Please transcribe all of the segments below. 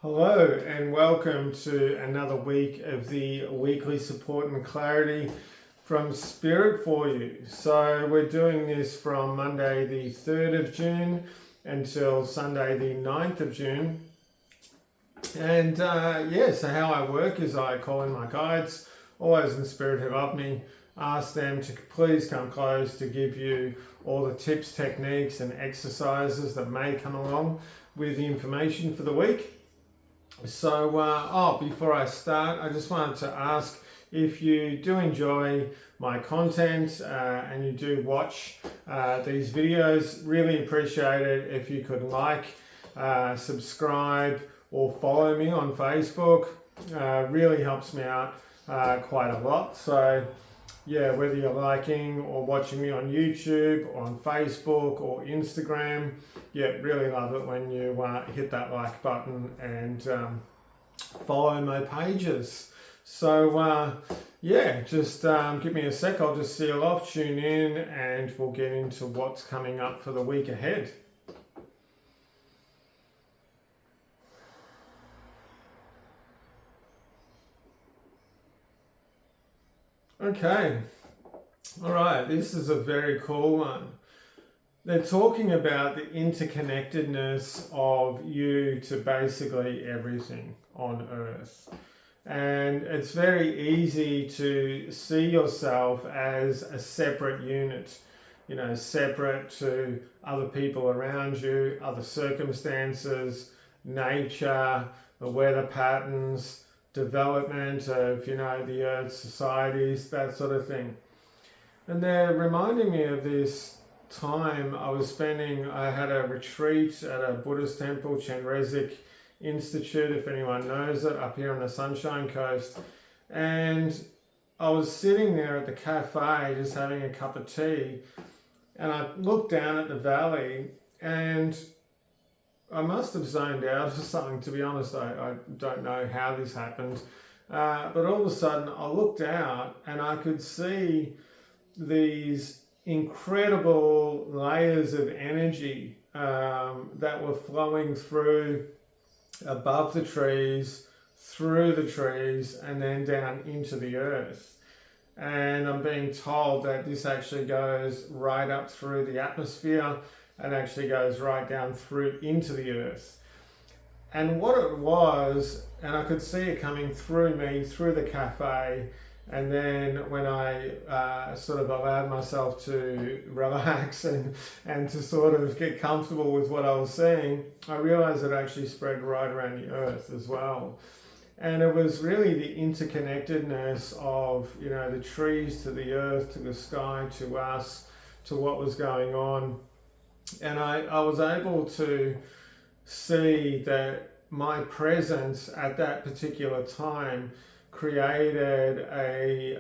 Hello and welcome to another week of the weekly support and clarity from Spirit for you. So we're doing this from Monday the 3rd of June until Sunday the 9th of June. And so how I work is I call in my guides, all those in Spirit who love me, ask them to please come close to give you all the tips, techniques and exercises that may come along with the information for the week. So, before I start, I just wanted to ask if you do enjoy my content and you do watch these videos, really appreciate it if you could like, subscribe or follow me on Facebook. Really helps me out quite a lot. So, yeah, whether you're liking or watching me on YouTube or on Facebook or Instagram, really love it when you hit that like button and follow my pages. So just give me a sec, I'll just seal off, tune in, and we'll get into what's coming up for the week ahead. Okay, all right, this is a very cool one. They're talking about the interconnectedness of you to basically everything on Earth. And it's very easy to see yourself as a separate unit, separate to other people around you, other circumstances, nature, the weather patterns, development of, the Earth's societies, that sort of thing. And they're reminding me of this time I had a retreat at a Buddhist temple, Chenrezig Institute, if anyone knows it, up here on the Sunshine Coast. And I was sitting there at the cafe just having a cup of tea, and I looked down at the valley and I must have zoned out or something, to be honest. I don't know how this happened. But all of a sudden I looked out and I could see these incredible layers of energy that were flowing through above the trees, through the trees, and then down into the earth. And I'm being told that this actually goes right up through the atmosphere and actually goes right down through into the earth. And what it was, and I could see it coming through me, through the cafe, and then when I sort of allowed myself to relax and to sort of get comfortable with what I was seeing, I realized it actually spread right around the earth as well. And it was really the interconnectedness of, the trees to the earth, to the sky, to us, to what was going on. And I was able to see that my presence at that particular time created a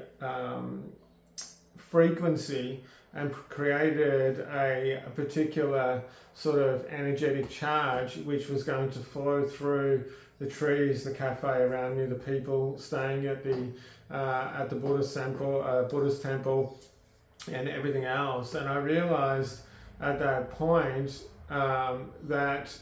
frequency and created a particular sort of energetic charge which was going to flow through the trees, the cafe around me, the people staying at the Buddhist temple and everything else. And I realized at that point that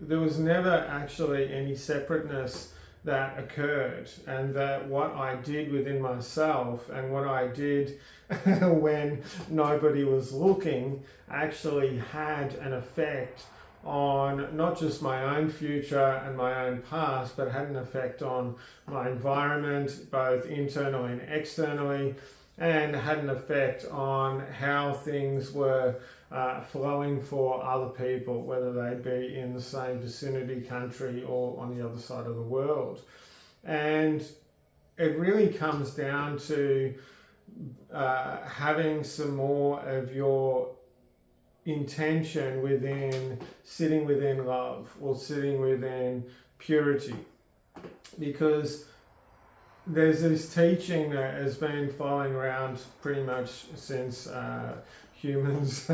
there was never actually any separateness that occurred, and that what I did within myself and what I did when nobody was looking actually had an effect on not just my own future and my own past, but had an effect on my environment, both internally and externally, and had an effect on how things were flowing for other people, whether they be in the same vicinity, country, or on the other side of the world. And it really comes down to having some more of your intention within, sitting within love or sitting within purity. Because there's this teaching that has been following around pretty much since humans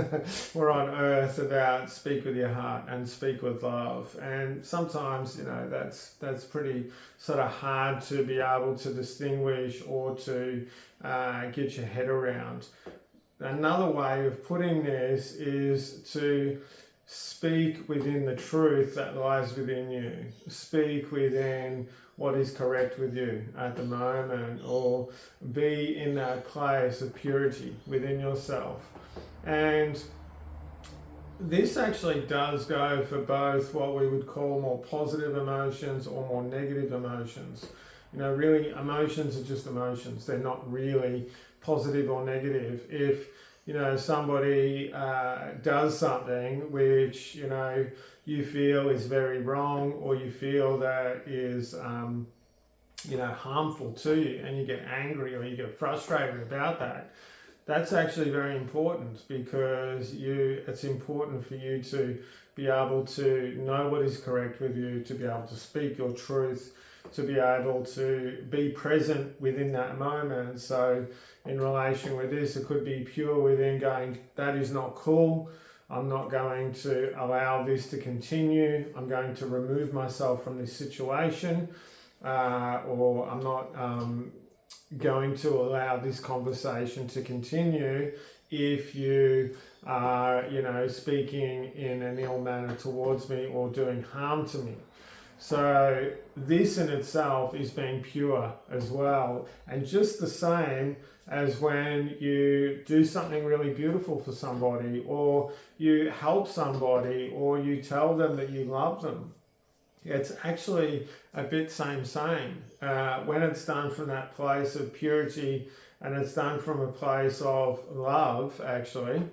were on earth about speak with your heart and speak with love. And sometimes, that's pretty sort of hard to be able to distinguish or to get your head around. Another way of putting this is to speak within the truth that lies within you. Speak within what is correct with you at the moment, or be in that place of purity within yourself. And this actually does go for both what we would call more positive emotions or more negative emotions. You know, really, emotions are just emotions. They're not really positive or negative. If, you know, somebody does something which, you know, you feel is very wrong, or you feel that is, you know, harmful to you, and you get angry or you get frustrated about that, that's actually very important, because it's important for you to be able to know what is correct with you, to be able to speak your truth, to be able to be present within that moment. So in relation with this, it could be pure within going, that is not cool. I'm not going to allow this to continue. I'm going to remove myself from this situation, or I'm not going to allow this conversation to continue if you are, you know, speaking in an ill manner towards me or doing harm to me. So this in itself is being pure as well. And just the same as when you do something really beautiful for somebody, or you help somebody, or you tell them that you love them, it's actually a bit same. When it's done from that place of purity, and it's done from a place of love, actually,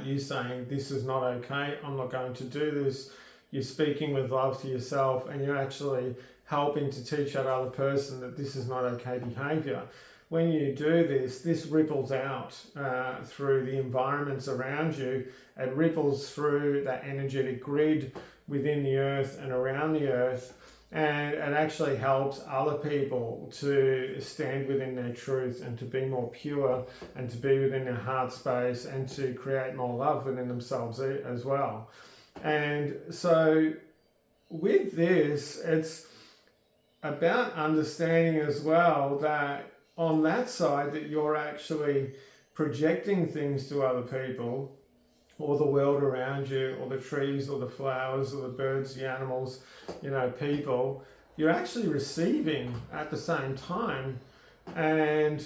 you saying, this is not okay, I'm not going to do this. You're speaking with love to yourself, and you're actually helping to teach that other person that this is not okay behavior. When you do this, this ripples out through the environments around you. It ripples through that energetic grid within the earth and around the earth, and it actually helps other people to stand within their truth and to be more pure and to be within their heart space and to create more love within themselves as well. And so with this, it's about understanding as well that on that side, that you're actually projecting things to other people, or the world around you, or the trees, or the flowers, or the birds, the animals, you know, people, you're actually receiving at the same time. And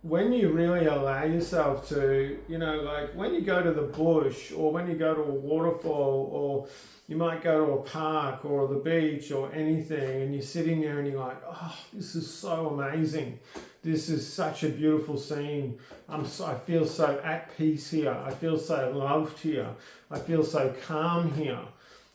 when you really allow yourself to, you know, like when you go to the bush, or when you go to a waterfall, or you might go to a park or the beach or anything, and you're sitting there and you're like, oh, this is so amazing. This is such a beautiful scene. I feel so at peace here. I feel so loved here. I feel so calm here.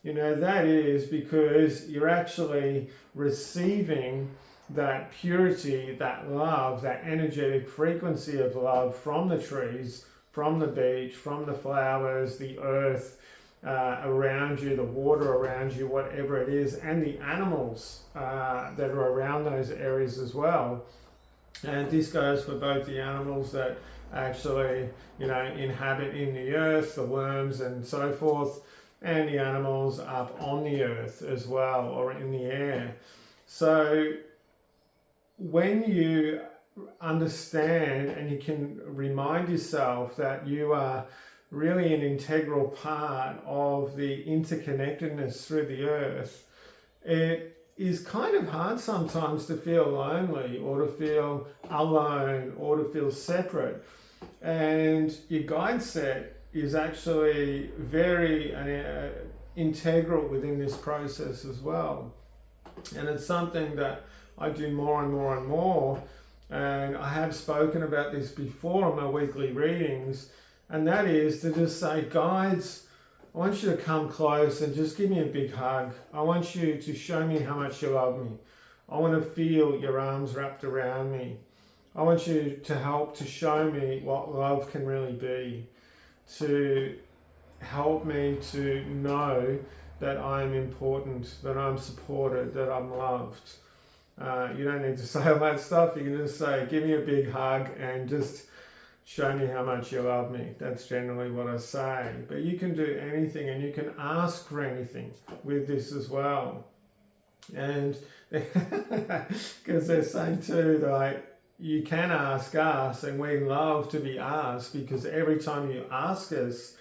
You know, that is because you're actually receiving that purity, that love, that energetic frequency of love from the trees, from the beach, from the flowers, the earth around you, the water around you, whatever it is, and the animals that are around those areas as well. And this goes for both the animals that actually, you know, inhabit in the earth, the worms and so forth, and the animals up on the earth as well, or in the air. So when you understand and you can remind yourself that you are really an integral part of the interconnectedness through the earth, it is kind of hard sometimes to feel lonely, or to feel alone, or to feel separate. And your guide set is actually very integral within this process as well. And it's something that I do more and more and more. And I have spoken about this before in my weekly readings. And that is to just say, guides, I want you to come close and just give me a big hug. I want you to show me how much you love me. I want to feel your arms wrapped around me. I want you to help to show me what love can really be, to help me to know that I'm important, that I'm supported, that I'm loved. You don't need to say all that stuff. You can just say, give me a big hug and just show me how much you love me. That's generally what I say. But you can do anything, and you can ask for anything with this as well. And because they're saying too, like, you can ask us, and we love to be asked, because every time you ask us,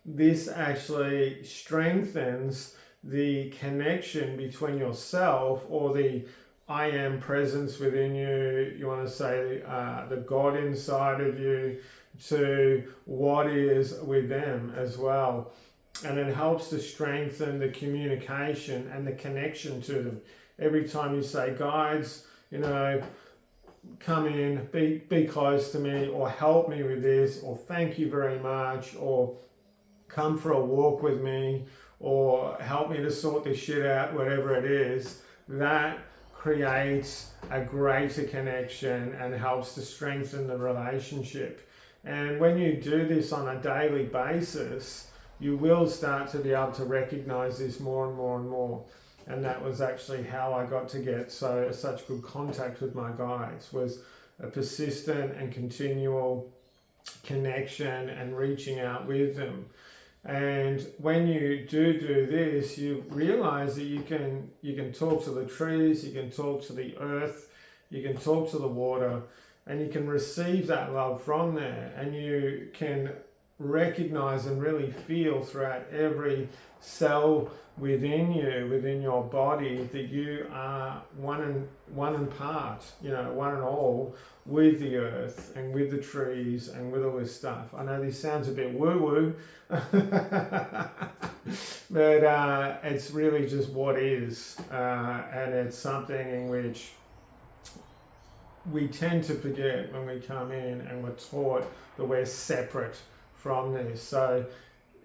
this actually strengthens the connection between yourself, or the I am presence within you, you want to say the God inside of you, to what is with them as well. And it helps to strengthen the communication and the connection to them. Every time you say, guides, you know, come in, be close to me, or help me with this, or thank you very much, or come for a walk with me, or help me to sort this shit out, whatever it is, that creates a greater connection and helps to strengthen the relationship. And when you do this on a daily basis, you will start to be able to recognize this more and more and more. And that was actually how I got to get such good contact with my guides, was a persistent and continual connection and reaching out with them. And when you do this, you realize that you can talk to the trees, you can talk to the earth, you can talk to the water, and you can receive that love from there. And you can recognize and really feel throughout every cell within you, within your body, that you are one and part, you know, one and all with the earth and with the trees and with all this stuff. I know this sounds a bit woo-woo, but it's really just what is, and it's something in which we tend to forget when we come in and we're taught that we're separate from this. So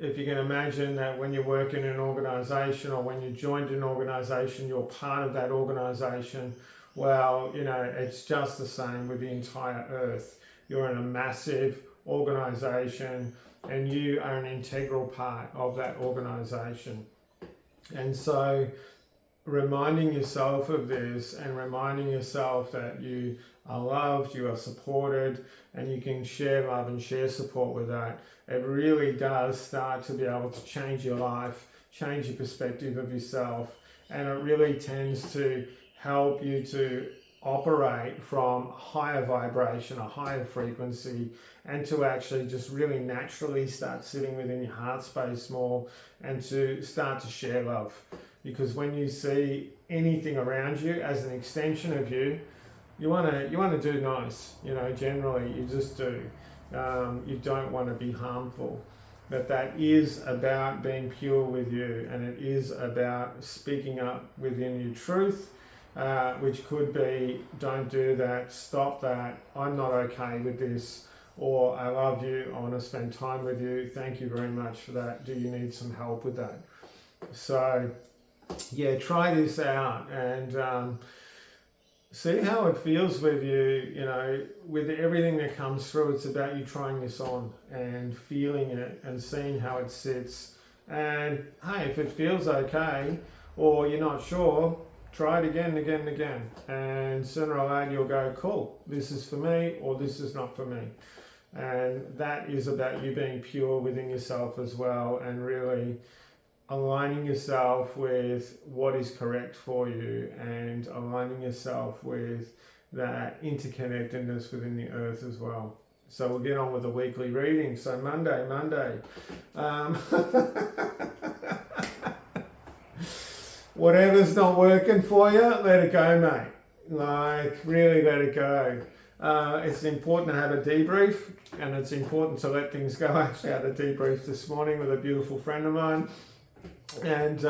if you can imagine that when you work in an organization, or when you joined an organization, you're part of that organization, well, you know, it's just the same with the entire earth. You're in a massive organization and you are an integral part of that organization. And so reminding yourself of this, and reminding yourself that you are loved, you are supported, and you can share love and share support with that, it really does start to be able to change your life, change your perspective of yourself, and it really tends to help you to operate from a higher vibration, a higher frequency, and to actually just really naturally start sitting within your heart space more, and to start to share love. Because when you see anything around you as an extension of you, you want to do nice, you know, generally you just do. You don't want to be harmful. But that is about being pure with you, and it is about speaking up within your truth, which could be, don't do that, stop that, I'm not okay with this, or I love you, I want to spend time with you, thank you very much for that, do you need some help with that? So yeah, try this out and see how it feels with you. You know, with everything that comes through, it's about you trying this on and feeling it and seeing how it sits. And hey, if it feels okay, or you're not sure, try it again and again and again. And sooner or later you'll go, cool, this is for me, or this is not for me. And that is about you being pure within yourself as well, and really aligning yourself with what is correct for you, and aligning yourself with that interconnectedness within the earth as well. So we'll get on with the weekly reading. So Monday. Whatever's not working for you, let it go, mate. Like, really let it go. It's important to have a debrief, and it's important to let things go. I actually had a debrief this morning with a beautiful friend of mine. And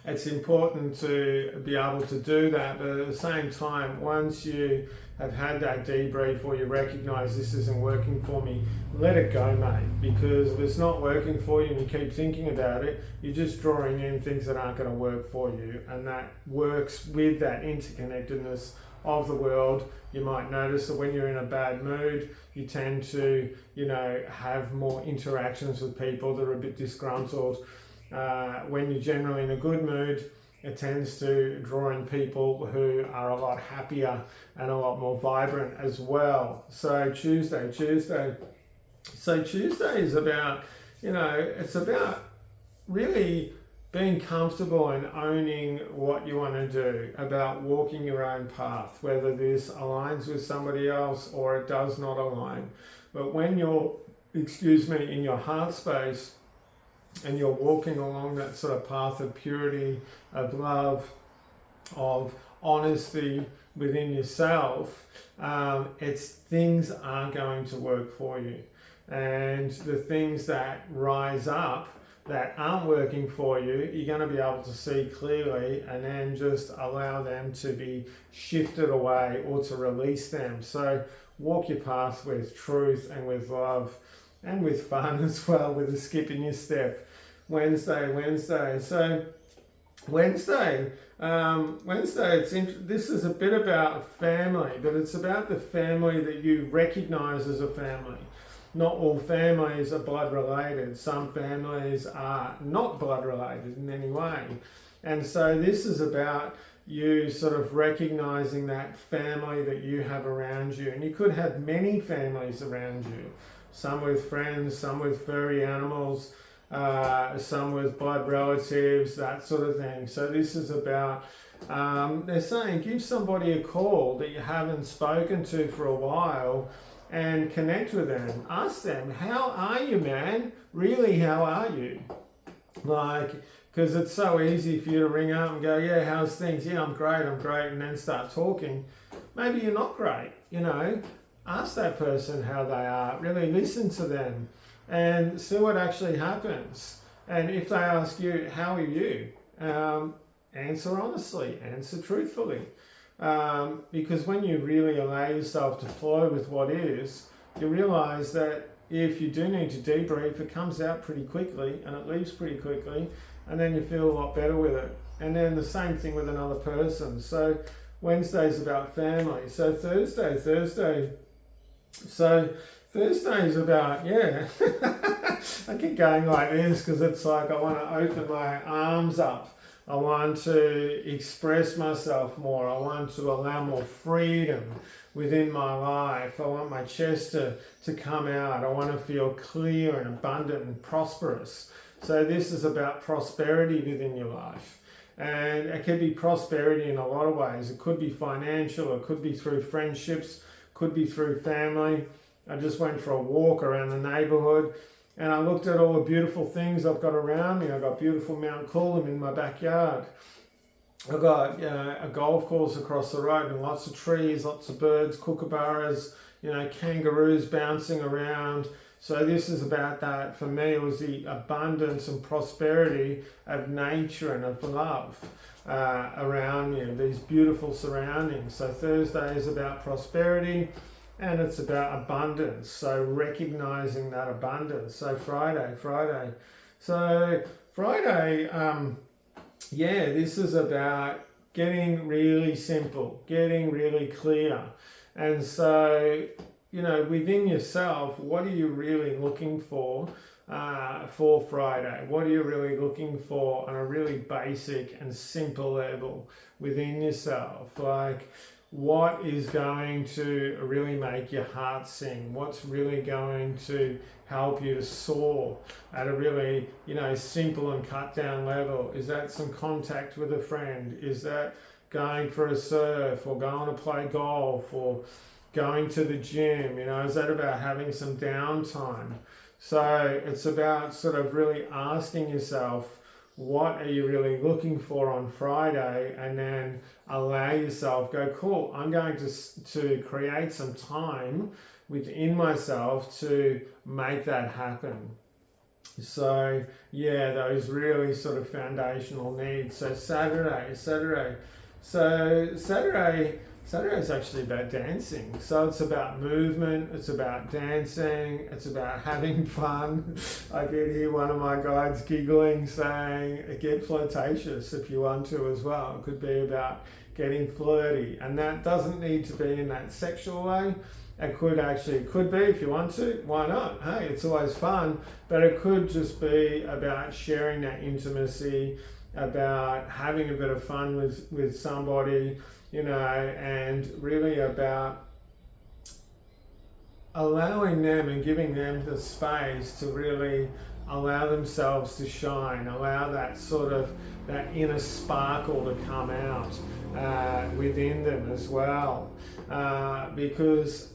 it's important to be able to do that, but at the same time, once you have had that debrief, or you recognize this isn't working for me, let it go, mate. Because if it's not working for you and you keep thinking about it, you're just drawing in things that aren't going to work for you, and that works with that interconnectedness of the world. You might notice that when you're in a bad mood, you tend to, you know, have more interactions with people that are a bit disgruntled. When you're generally in a good mood, it tends to draw in people who are a lot happier and a lot more vibrant as well. So Tuesday is about, you know, it's about really being comfortable and owning what you want to do, about walking your own path, whether this aligns with somebody else or it does not align. But when you're, in your heart space, and you're walking along that sort of path of purity, of love, of honesty within yourself, things are going to work for you. And the things that rise up that aren't working for you, you're going to be able to see clearly and then just allow them to be shifted away or to release them. So walk your path with truth and with love and with fun as well, with a skip in your step. Wednesday. So Wednesday, this is a bit about family, but it's about the family that you recognize as a family. Not all families are blood related. Some families are not blood related in any way. And so this is about you sort of recognizing that family that you have around you. And you could have many families around you. Some with friends, some with furry animals, some with blood relatives, that sort of thing. So this is about, they're saying, give somebody a call that you haven't spoken to for a while and connect with them. Ask them, how are you, man? Really, how are you? Like, because it's so easy for you to ring up and go, yeah, how's things? Yeah, I'm great, and then start talking. Maybe you're not great, you know. Ask that person how they are. Really listen to them and see what actually happens. And if they ask you, how are you? Answer honestly, answer truthfully. Because when you really allow yourself to flow with what is, you realize that if you do need to debrief, it comes out pretty quickly and it leaves pretty quickly, and then you feel a lot better with it. And then the same thing with another person. So Wednesday's about family. So Thursday is about, I keep going like this because it's like I want to open my arms up. I want to express myself more. I want to allow more freedom within my life. I want my chest to come out. I want to feel clear and abundant and prosperous. So this is about prosperity within your life. And it can be prosperity in a lot of ways. It could be financial, it could be through friendships, could be through family. I just went for a walk around the neighborhood and I looked at all the beautiful things I've got around me. I've got beautiful Mount Coolum in my backyard. I've got a golf course across the road and lots of trees, lots of birds, kookaburras, kangaroos bouncing around. So this is about that. For me, it was the abundance and prosperity of nature and of love around me, these beautiful surroundings. So Thursday is about prosperity. And it's about abundance, so recognizing that abundance. So Friday. So Friday, this is about getting really simple, getting really clear. And so, within yourself, what are you really looking for Friday? What are you really looking for on a really basic and simple level within yourself? Like, what is going to really make your heart sing? What's really going to help you to soar at a really, simple and cut down level? Is that some contact with a friend? Is that going for a surf or going to play golf or going to the gym? Is that about having some downtime? So it's about sort of really asking yourself, what are you really looking for on Friday? And then allow yourself, go, cool, I'm going to create some time within myself to make that happen. So those really sort of foundational needs. So Saturday is actually about dancing. So it's about movement, it's about dancing, it's about having fun. I can hear one of my guides giggling, saying, get flirtatious if you want to as well. It could be about getting flirty. And that doesn't need to be in that sexual way. It could be if you want to, why not? Hey, it's always fun. But it could just be about sharing that intimacy, about having a bit of fun with somebody, and really about allowing them and giving them the space to really allow themselves to shine, allow that sort of, that inner sparkle to come out within them as well. Because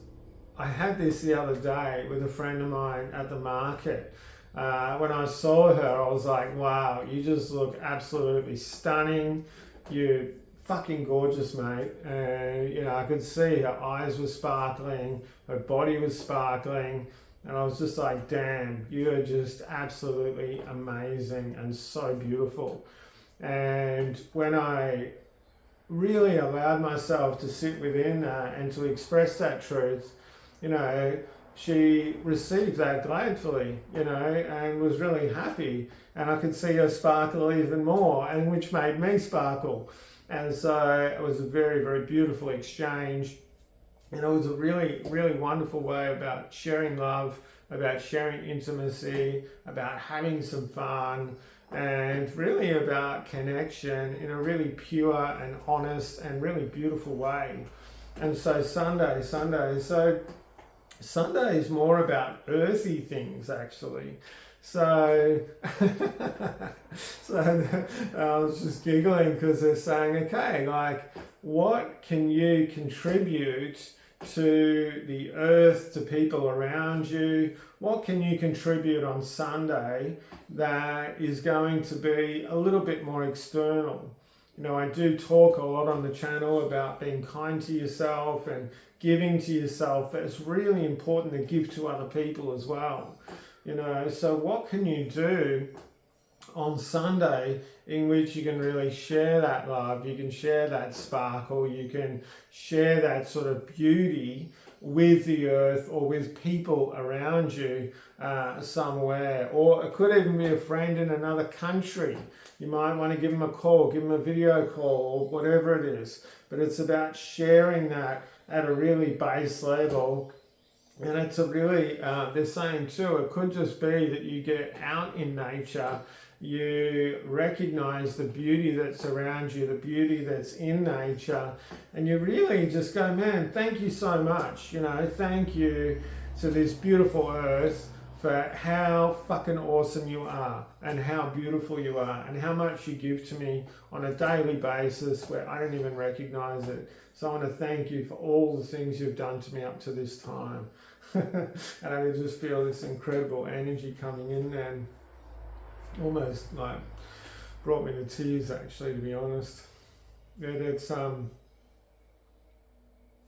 I had this the other day with a friend of mine at the market, When I saw her, I was like, wow, you just look absolutely stunning. You're fucking gorgeous, mate. And, you know, I could see her eyes were sparkling, her body was sparkling. And I was just like, damn, you're just absolutely amazing and so beautiful. And when I really allowed myself to sit within that and to express that truth, you know, she received that gladfully, you know, and was really happy. And I could see her sparkle even more, and which made me sparkle. And so it was a very, very beautiful exchange. And it was a really, really wonderful way about sharing love, about sharing intimacy, about having some fun, and really about connection in a really pure and honest and really beautiful way. And so Sunday is more about earthy things, actually. So, so I was just giggling because they're saying, okay, like, what can you contribute to the earth, to people around you? What can you contribute on Sunday that is going to be a little bit more external? You know, I do talk a lot on the channel about being kind to yourself and giving to yourself. It's really important to give to other people as well. You know, so what can you do on Sunday in which you can really share that love, you can share that sparkle, you can share that sort of beauty with the earth or with people around you somewhere. Or it could even be a friend in another country. You might want to give them a call, give them a video call, or whatever it is. But it's about sharing that at a really base level. And it's a really, they're saying too, it could just be that you get out in nature, you recognize the beauty that's around you, the beauty that's in nature, and you really just go, man, thank you so much. You know, thank you to this beautiful earth for how fucking awesome you are and how beautiful you are and how much you give to me on a daily basis where I don't even recognize it. So I want to thank you for all the things you've done to me up to this time. And I could just feel this incredible energy coming in and almost like brought me to tears, actually, to be honest. It's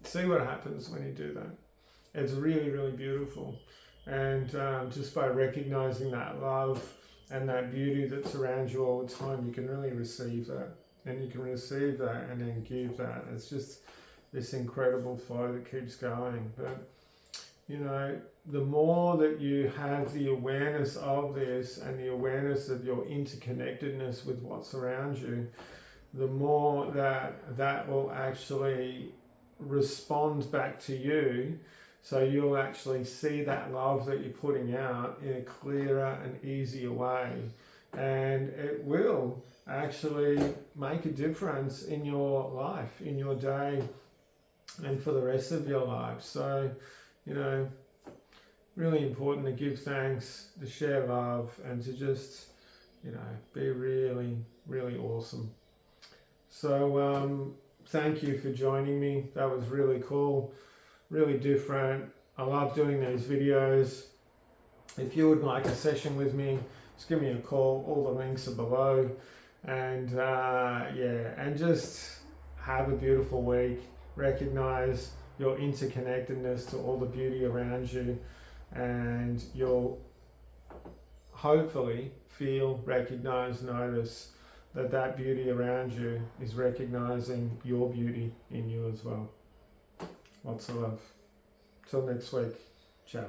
see what happens when you do that. It's really, really beautiful. And just by recognizing that love and that beauty that's around you all the time, you can really receive that. And you can receive that and then give that. It's just this incredible flow that keeps going. But, you know, the more that you have the awareness of this and the awareness of your interconnectedness with what's around you, the more that will actually respond back to you. So you'll actually see that love that you're putting out in a clearer and easier way. And it will actually make a difference in your life, in your day, and for the rest of your life. So, you know, really important to give thanks, to share love, and to just, you know, be really, really awesome. So, thank you for joining me. That was really cool. Really different. I love doing these videos. If you would like a session with me, just give me a call. All the links are below. And yeah, and just have a beautiful week. Recognize your interconnectedness to all the beauty around you, and you'll hopefully feel, recognize, notice that beauty around you is recognizing your beauty in you as well. Lots of love. Till next week. Ciao.